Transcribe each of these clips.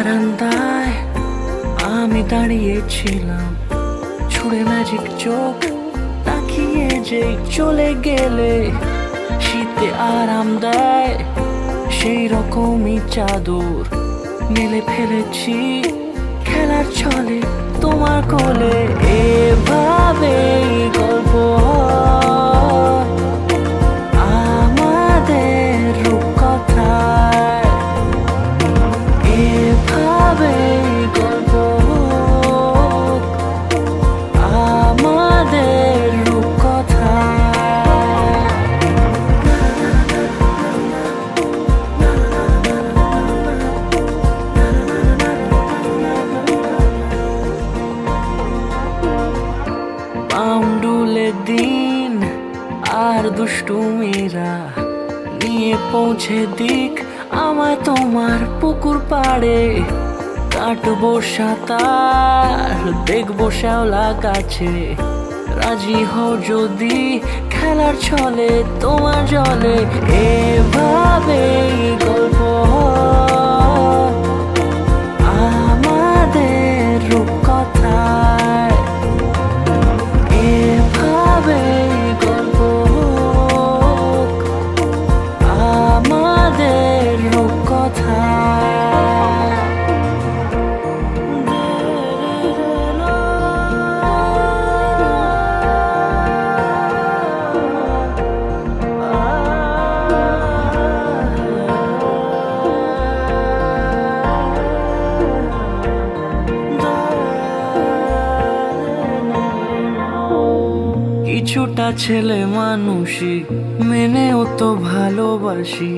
বারান্দায় আমি দাঁড়িয়েছিলাম, ছুড়ে ম্যাজিক চোখ তাকিয়ে যে চলে গেলে। শীতে আরাম দেয় সেই রকমই চাদর মেলে ফেলেছি খেলার ছলে তোমার কোলে। এভাবেই গল্প হয় আমাদের রূপকথায়, এভাবেই গল্প হোক আমাদের রূপকথায়। পাউন্ডুলে দিন আর দুষ্টুমিরা নিয়ে পৌঁছে দিক আমায় তোমার পুকুর পাড়ে। কাটবো সাঁতার, দেখবো শ্যাওলা গাছে, রাজি হও যদি খেলার ছলে তোমার জলে। এভাবেই গল্প হয় আমাদের রূপকথায়, এভাবেই গল্প হোক আমাদের রূপকথায়। কিছুটা ছেলে মানুষই মেনেও তো ভালোবাসি,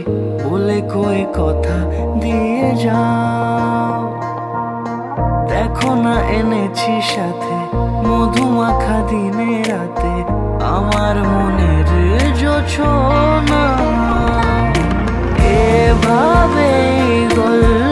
বলে কয়ে কথা দিয়ে যাও। দেখো না এনেছি সাথে মধুমাখা দিনে রাতে আমার মনের জোছনা। এভাবেই গল্প